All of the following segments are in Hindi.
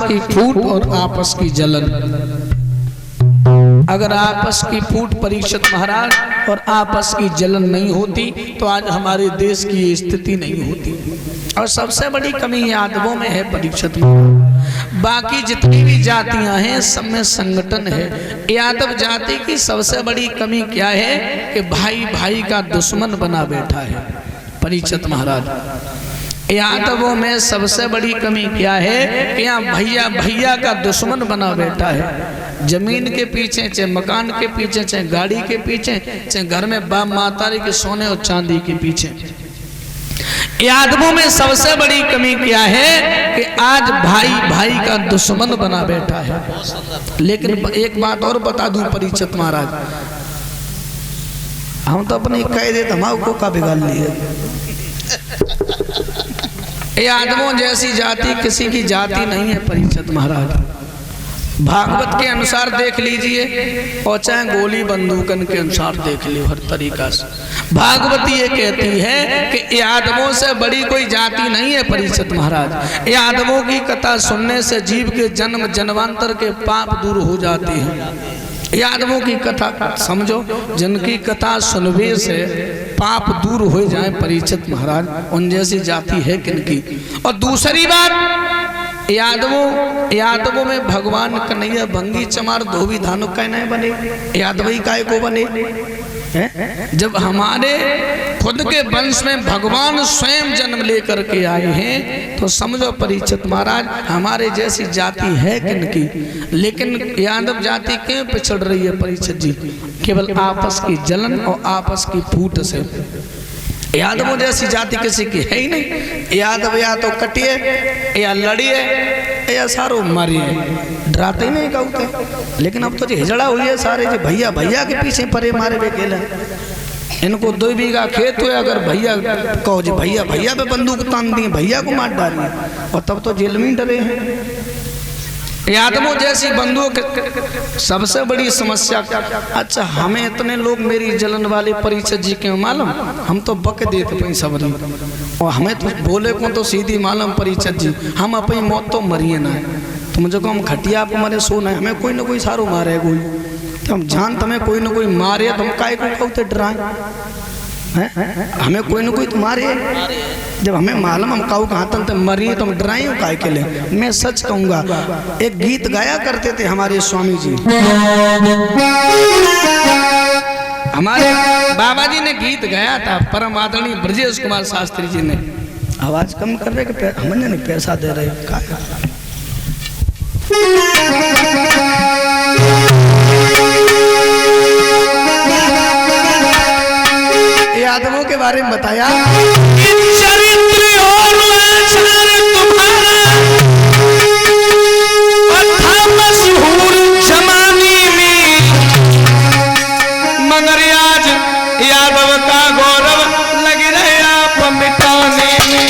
की फूट और आपस की जलन। अगर आपस की फूट परीक्षित महाराज और आपस की जलन नहीं होती तो आज हमारे देश की ये स्थिति नहीं होती। और सबसे बड़ी कमी यादवों में है परीक्षित महाराज। बाकी जितनी भी जातियां हैं सब में संगठन है। यादव जाति की सबसे बड़ी कमी क्या है कि भाई भाई का दुश्मन बना बैठा है परीक्षित महाराज। यादवों में सबसे बड़ी कमी क्या है कि यहाँ भैया भैया का दुश्मन बना बैठा है। जमीन के पीछे, चाहे मकान के पीछे, चाहे गाड़ी के पीछे, चाहे घर में बाप मातारी के सोने और चांदी के पीछे। यादवों में सबसे बड़ी कमी क्या है कि आज भाई भाई का दुश्मन बना बैठा है। लेकिन एक बात और बता दूं परीक्षित महाराज, हम तो अपने कह दे हमारे का बिगाड़ लिए। यादवों जैसी जाति किसी की जाति नहीं है परीक्षित महाराज। भागवत के अनुसार देख लीजिए और चाहे गोली बंदूकन के अनुसार देख लो, हर तरीका से भागवत ये कहती है कि यादवों से बड़ी कोई जाति नहीं है परीक्षित महाराज। यादवों की कथा सुनने से जीव के जन्म जन्मांतर के पाप दूर हो जाते हैं। यादवों की कथा समझो, जिनकी कथा सुनने से पाप दूर हो जाए परीक्षित महाराज, उन जैसी जाति है किनकी। और दूसरी बात, यादवों में भगवान कन्हैया भंगी चमार धोबी धानु कहने बने, यादवई काय को बने है? जब हमारे खुद के वंश में भगवान स्वयं जन्म लेकर के आए हैं तो समझो परीक्षित महाराज हमारे जैसी जाति है किनकी। लेकिन यादव जाति क्यों पिछड़ रही है परीक्षित जी? केवल आपस की जलन और आपस की फूट से। यादवों जैसी जाति किसी की है ही नहीं। यादव या तो कटिए या लड़िए या सारो मारिए, डराते ही नहीं कहते। लेकिन अब तो जो हिजड़ा हुई है सारे जो भैया भैया के पीछे परे मारे वे खेले। इनको 2 बीघा खेत हुए, अगर भैया कहो जी भैया भैया पे बंदूक तान दिए, भैया को मार डालिए, और तब तो जेल में डरे हैं। यादवों जैसी बंदूक सबसे बड़ी समस्या। अच्छा, हमें इतने लोग मेरी जलन वाले परीक्षित जी के मालूम, हम तो बक देते अपनी सबरी, और हमें तो बोले को तो सीधी मालूम परीक्षित जी हम अपनी मौत तो मरिए ना है। तो मुझे को हम खटिया पे मरे सोना है, हमें कोई ना कोई सारो मारे कोई, तो हम जान हमें कोई ना कोई मारे तो हम काय को कहते डराए, हमें कोई ना कोई तो मारे। जब हमें मालूम हम काऊ कहाँ तक मरिए तो हम डराए काय के लिए। मैं सच कहूँगा, एक गीत गाया करते थे हमारे स्वामी जी, हमारे बाबा जी ने गीत गाया था, परम आदरणीय ब्रजेश कुमार शास्त्री जी ने। आवाज कम कर रहे कि हमने नहीं पैसा दे रहे का। यादवों के बारे में बताया, चरित्र और आचार तुम्हारा था मशहूर जमाने में, मगर आज यादव का गौरव लग रहे आप मिटाने में।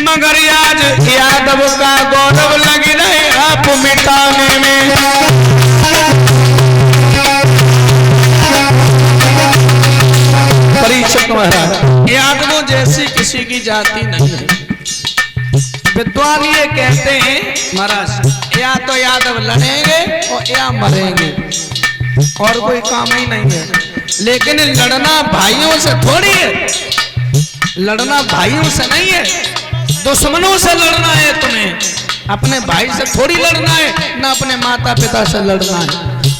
मगर आज यादव का गौरव लग रहे आप मिटाने में। परीक्षित महाराज, यादवों जैसी किसी की जाति नहीं है। विद्वान ये कहते हैं महाराज, या तो यादव लड़ेंगे और या मरेंगे, और कोई काम ही नहीं है। लेकिन लड़ना भाइयों से थोड़ी है, लड़ना भाइयों से नहीं है, दुश्मनों से लड़ना है। तुम्हें अपने भाई से थोड़ी लड़ना है, ना अपने माता पिता से लड़ना है।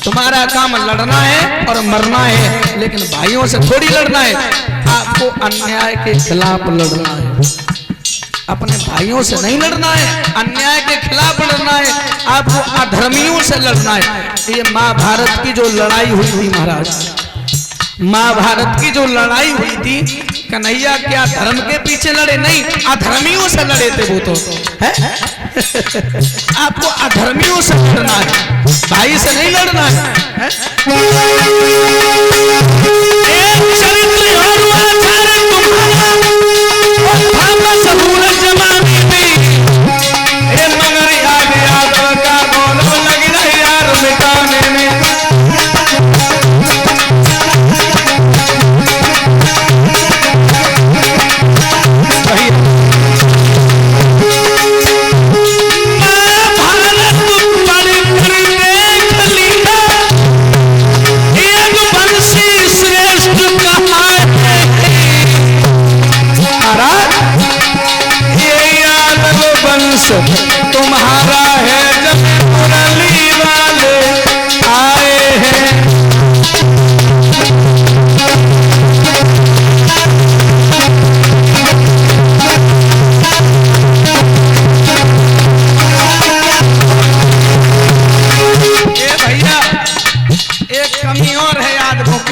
तुम्हारा काम लड़ना है और मरना है, लेकिन भाइयों से थोड़ी लड़ना है। आपको अन्याय के खिलाफ लड़ना है, अपने भाइयों से नहीं लड़ना है। अन्याय के खिलाफ लड़ना है, आपको अधर्मियों से लड़ना है। ये महाभारत की जो लड़ाई हुई थी महाराज, महाभारत की जो लड़ाई हुई थी, कन्हैया क्या धर्म के पीछे लड़े? नहीं, अधर्मियों से लड़े थे वो तो है। आपको अधर्मियों से लड़ना है, भाई से नहीं लड़ना है। एक चरित्र और आचार तुम्हारा था मशहूर जमाने में, मगर यादव का गौरव लग रहा यार मिटा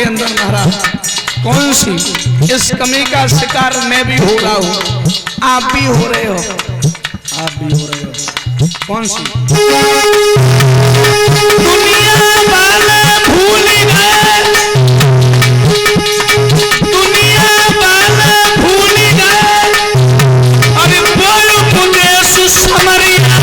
के अंदर महाराज कौन सी इस कमी का शिकार मैं भी हो रहा हूं, आप भी हो रहे हो, आप भी हो रहे हो। कौन सी? दुनिया वाले भूल गए, दुनिया वाले भूल गए, अरे बोलो मुदेश समरिया,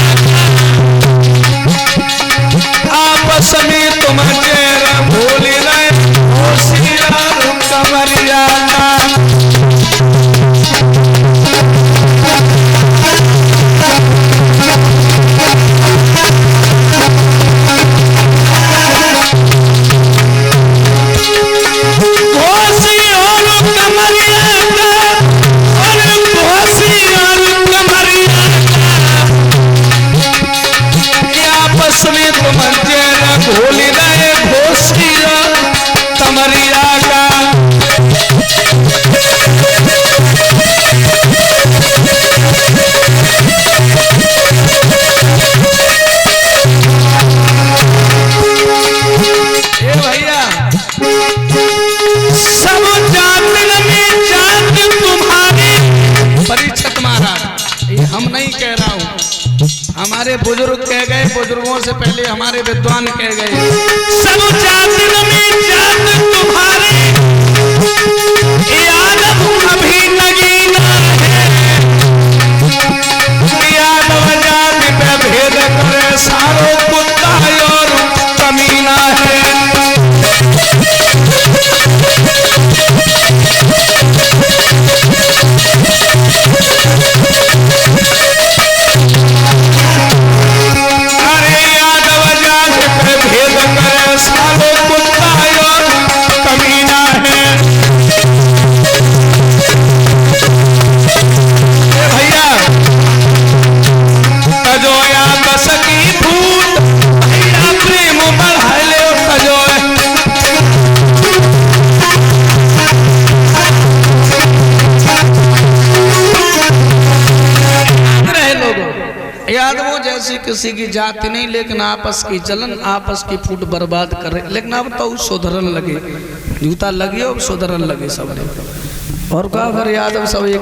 आपस में तुम चेहरा भूल गए, होशियार समरिया। हमारे बुजुर्ग कह गए, बुजुर्गों से पहले हमारे विद्वान कह गए, सब जातिन में जात तुम्हारी, यादव अभी नगीना है, यादव जाति पे भेद करे सारो कुत्ता और कमीना है। यादवों जैसी किसी की जाति नहीं, लेकिन आपस की जलन, आपस की फूट बर्बाद करे। लेकिन अब तो सुधरन लगे, जूता लगे अब सुधरन लगे सब। और कहा अगर यादव सब एक